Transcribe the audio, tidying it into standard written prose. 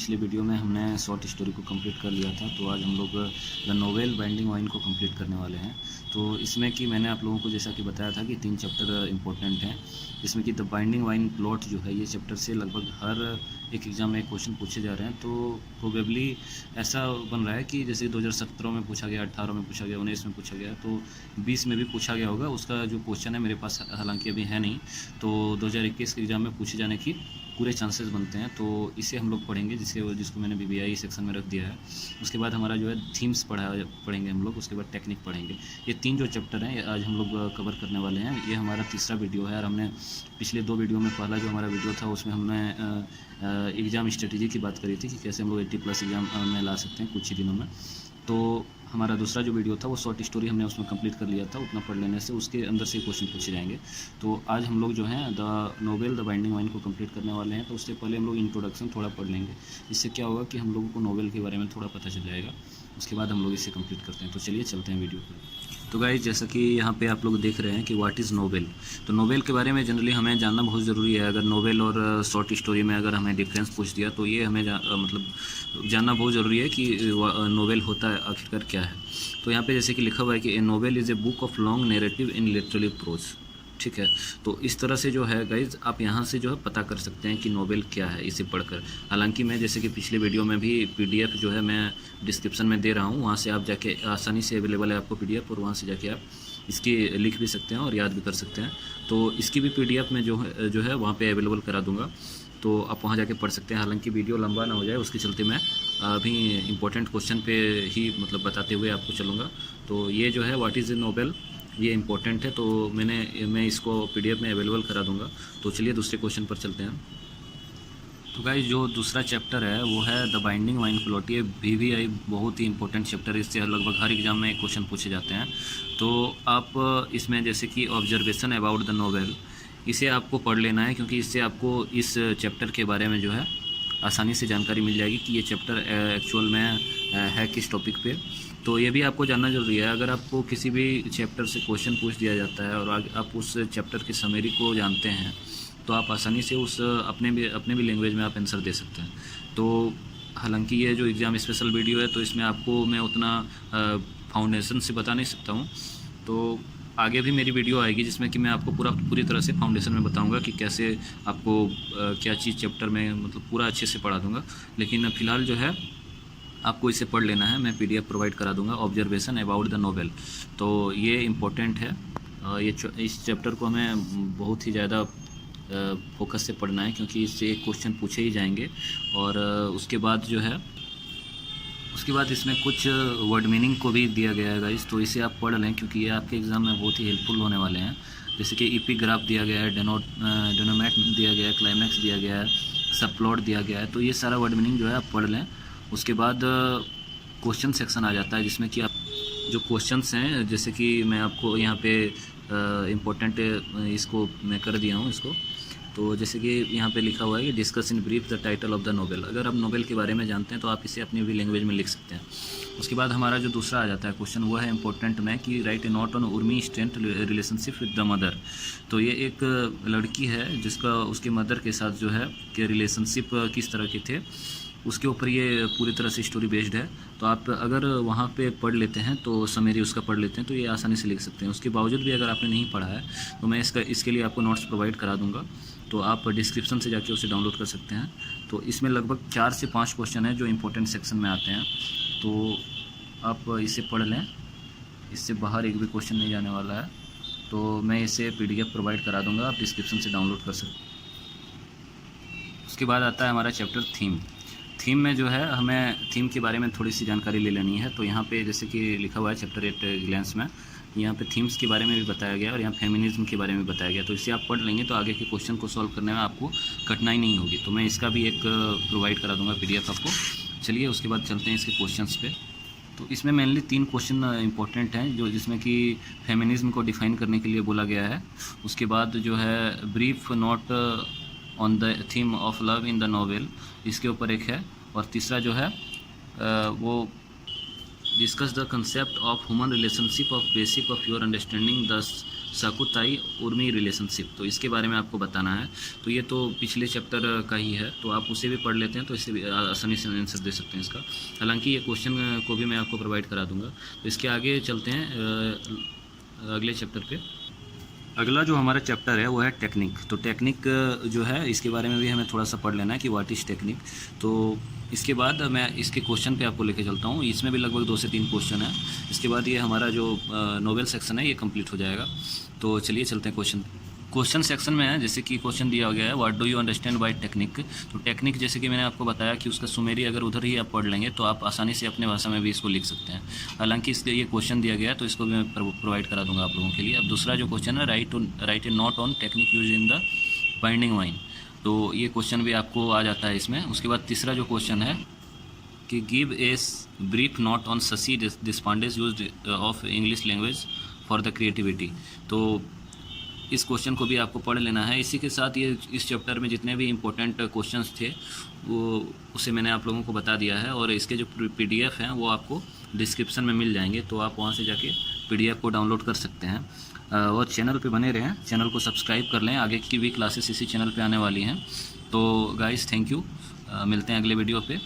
पिछले वीडियो में हमने शॉर्ट स्टोरी को कंप्लीट कर लिया था, तो आज हम लोग द नोवेल बाइंडिंग वाइन को कंप्लीट करने वाले हैं। तो इसमें कि मैंने आप लोगों को जैसा कि बताया था कि 3 चैप्टर इंपॉर्टेंट हैं, जिसमें कि द बाइंडिंग वाइन प्लॉट जो है ये चैप्टर से लगभग हर एक एग्ज़ाम में एक क्वेश्चन पूछे जा रहे हैं। तो प्रोबेबली ऐसा बन रहा है कि जैसे 2017 में पूछा गया, 18 में पूछा गया, 19 में पूछा गया, तो 20 में भी पूछा गया होगा। उसका जो क्वेश्चन है मेरे पास हालांकि अभी है नहीं, तो 2021 के एग्ज़ाम में पूछे जाने की पूरे चांसेस बनते हैं। तो इसे हम लोग पढ़ेंगे, जिसको मैंने BBI सेक्शन में रख दिया है। उसके बाद हमारा जो है थीम्स पढ़ेंगे हम लोग, उसके बाद टेक्निक पढ़ेंगे। ये 3 जो चैप्टर हैं आज हम लोग कवर करने वाले हैं। ये हमारा तीसरा वीडियो है और हमने पिछले 2 वीडियो में पहला जो हमारा वीडियो था उसमें हमने एग्ज़ाम स्ट्रेटजी की बात करी थी कि कैसे हम लोग 80+ एग्ज़ाम में ला सकते हैं कुछ ही दिनों में। तो हमारा दूसरा जो वीडियो था वो शॉर्ट स्टोरी हमने उसमें कंप्लीट कर लिया था। उतना पढ़ लेने से उसके अंदर से क्वेश्चन पूछे जाएंगे। तो आज हम लोग जो हैं the novel the binding wine को कंप्लीट करने वाले हैं। तो उससे पहले हम लोग इंट्रोडक्शन थोड़ा पढ़ लेंगे। इससे क्या होगा कि हम लोगों को नोवेल के बारे में थोड़ा पता चल जाएगा। उसके बाद हम लोग इसे कंप्लीट करते हैं। तो चलिए चलते हैं वीडियो पर। तो गाइस, जैसा कि यहाँ पे आप लोग देख रहे हैं कि व्हाट इज़ नोवेल। तो नोवेल के बारे में जनरली हमें जानना बहुत ज़रूरी है। अगर नोवेल और शॉर्ट स्टोरी में अगर हमें डिफरेंस पूछ दिया तो ये हमें मतलब जानना बहुत ज़रूरी है कि नोवेल होता है आखिरकार क्या है। तो यहाँ पे जैसे कि लिखा हुआ है कि a novel is a book of long narrative in literary prose. ठीक है, तो इस तरह से जो है गाइज आप यहाँ से जो है पता कर सकते हैं कि नोवेल क्या है इसे पढ़कर। हालांकि मैं जैसे कि पिछले वीडियो में भी PDF जो है मैं डिस्क्रिप्शन में दे रहा हूँ, वहाँ से आप जाके आसानी से अवेलेबल है आपको PDF, और वहाँ से जाके आप इसकी लिख भी सकते हैं और याद भी कर सकते हैं। तो इसकी भी PDF में जो है वहाँ पर अवेलेबल करा दूँगा, तो आप वहाँ जाके पढ़ सकते हैं। हालांकि वीडियो लंबा ना हो जाए उसके चलते मैं अभी इंपॉर्टेंट क्वेश्चन पे ही मतलब बताते हुए आपको चलूँगा। तो ये जो है व्हाट इज़ ए नोवेल, ये इंपॉर्टेंट है, तो मैं इसको PDF में अवेलेबल करा दूंगा। तो चलिए दूसरे क्वेश्चन पर चलते हैं। तो गाइस, जो दूसरा चैप्टर है वो है द बाइंडिंग वाइन प्लॉट। ये BBI बहुत ही इंपॉर्टेंट चैप्टर है, इससे लगभग हर एग्जाम में क्वेश्चन पूछे जाते हैं। तो आप इसमें जैसे कि ऑब्जर्वेशन अबाउट द नोवेल, इसे आपको पढ़ लेना है, क्योंकि इससे आपको इस चैप्टर के बारे में जो है आसानी से जानकारी मिल जाएगी कि ये चैप्टर एक्चुअल में है किस टॉपिक पे। तो ये भी आपको जानना जरूरी है। अगर आपको किसी भी चैप्टर से क्वेश्चन पूछ दिया जाता है और आप उस चैप्टर की समरी को जानते हैं तो आप आसानी से उस अपने भी लैंग्वेज में आप आंसर दे सकते हैं। तो हालांकि ये जो एग्ज़ाम स्पेशल वीडियो है तो इसमें आपको मैं उतना फाउंडेशन से बता नहीं सकता हूँ। तो आगे भी मेरी वीडियो आएगी जिसमें कि मैं आपको पूरी तरह से फाउंडेशन में बताऊंगा कि कैसे आपको क्या चीज़ चैप्टर में मतलब पूरा अच्छे से पढ़ा दूंगा। लेकिन फ़िलहाल जो है आपको इसे पढ़ लेना है। मैं PDF प्रोवाइड करा दूंगा, ऑब्जर्वेशन अबाउट द नोवेल। तो ये इम्पोर्टेंट है। इस चैप्टर को हमें बहुत ही ज़्यादा फोकस से पढ़ना है, क्योंकि इससे एक क्वेश्चन पूछे ही जाएंगे। और उसके बाद इसमें कुछ वर्ड मीनिंग को भी दिया गया है गाइस, तो इसे आप पढ़ लें, क्योंकि ये आपके एग्ज़ाम में बहुत ही हेल्पफुल होने वाले हैं। जैसे कि एपिग्राफ दिया गया है, डेनोमेट दिया गया है, क्लाइमैक्स दिया गया है, सब प्लॉट दिया गया है। तो ये सारा वर्ड मीनिंग जो है आप पढ़ लें। उसके बाद क्वेश्चन सेक्शन आ जाता है, जिसमें कि आप जो क्वेश्चंस हैं, जैसे कि मैं आपको यहाँ पे इम्पोर्टेंट इसको मैं कर दिया हूँ इसको। तो जैसे कि यहाँ पे लिखा हुआ है कि discuss in brief the title of the novel. अगर आप नोवेल के बारे में जानते हैं तो आप इसे अपनी भी लैंग्वेज में लिख सकते हैं। उसके बाद हमारा जो दूसरा आ जाता है क्वेश्चन, वो है इंपॉर्टेंट में कि right A note on Urmi strength relationship with the mother. तो ये एक लड़की है जिसका उसके मदर के साथ जो है कि रिलेशनशिप किस तरह के थे, उसके ऊपर ये पूरी तरह से स्टोरी बेस्ड है। तो आप अगर वहाँ पे पढ़ लेते हैं तो समरी उसका पढ़ लेते हैं तो ये आसानी से लिख सकते हैं। उसके बावजूद भी अगर आपने नहीं पढ़ा है तो मैं इसके लिए आपको नोट्स प्रोवाइड करा दूँगा, तो आप डिस्क्रिप्शन से जाके उसे डाउनलोड कर सकते हैं। तो इसमें लगभग 4 से 5 क्वेश्चन हैं जो इंपॉर्टेंट सेक्शन में आते हैं, तो आप इसे पढ़ लें। इससे बाहर एक भी क्वेश्चन नहीं जाने वाला है। तो मैं इसे PDF प्रोवाइड करा दूँगा, आप डिस्क्रिप्शन से डाउनलोड कर सकते हैं। उसके बाद आता है हमारा चैप्टर थीम में जो है हमें थीम के बारे में थोड़ी सी जानकारी ले लेनी है। तो यहाँ पे जैसे कि लिखा हुआ है चैप्टर 8 ग्लैंस में, यहाँ पे थीम्स के बारे में भी बताया गया और यहाँ फेमिनिज्म के बारे में बताया गया। तो इसे आप पढ़ लेंगे तो आगे के क्वेश्चन को सॉल्व करने में आपको कठिनाई नहीं होगी। तो मैं इसका भी एक प्रोवाइड करा दूँगा PDF आपको। चलिए उसके बाद चलते हैं इसके क्वेश्चंस पे। तो इसमें मेनली 3 क्वेश्चन इंपॉर्टेंट हैं जिसमें कि फेमिनिज्म को डिफ़ाइन करने के लिए बोला गया है। उसके बाद जो है brief note on the theme of love in the novel, इसके ऊपर एक है। और तीसरा जो है वो discuss the concept of human relationship of basic of your understanding the Sakutai Urmi relationship, तो इसके बारे में आपको बताना है। तो ये तो पिछले चैप्टर का ही है, तो आप उसे भी पढ़ लेते हैं तो इससे भी आसानी से आंसर दे सकते हैं इसका। हालांकि ये क्वेश्चन को भी मैं आपको प्रोवाइड करा दूंगा। तो इसके आगे चलते हैं अगले चैप्टर पे। अगला जो हमारा चैप्टर है वो है टेक्निक। तो टेक्निक जो है इसके बारे में भी हमें थोड़ा सा पढ़ लेना है कि व्हाट इज़ टेक्निक। तो इसके बाद मैं इसके क्वेश्चन पे आपको लेके चलता हूँ। इसमें भी लगभग 2 से 3 क्वेश्चन है। इसके बाद ये हमारा जो नोवेल सेक्शन है ये कंप्लीट हो जाएगा। तो चलिए चलते हैं क्वेश्चन सेक्शन में है। जैसे कि क्वेश्चन दिया गया है what do you understand by technique. तो टेक्निक जैसे कि मैंने आपको बताया कि उसका सुमेरी अगर उधर ही आप पढ़ लेंगे तो आप आसानी से अपने भाषा में भी इसको लिख सकते हैं। हालांकि इसके ये क्वेश्चन दिया गया है तो इसको भी मैं प्रोवाइड करा दूंगा आप लोगों के लिए। अब दूसरा जो क्वेश्चन है right A note on technique use in the binding wine, तो ये क्वेश्चन भी आपको आ जाता है इसमें। उसके बाद तीसरा जो क्वेश्चन है कि give a brief note on Shashi Deshpande's use of English language for the creativity. तो इस क्वेश्चन को भी आपको पढ़ लेना है। इसी के साथ ये इस चैप्टर में जितने भी इम्पोर्टेंट क्वेश्चंस थे वो उसे मैंने आप लोगों को बता दिया है, और इसके जो PDF हैं वो आपको डिस्क्रिप्शन में मिल जाएंगे, तो आप वहाँ से जाके PDF को डाउनलोड कर सकते हैं। और चैनल पे बने रहें, चैनल को सब्सक्राइब कर लें, आगे की भी क्लासेस इसी चैनल पे आने वाली हैं। तो गाइस थैंक यू, मिलते हैं अगले वीडियो पे।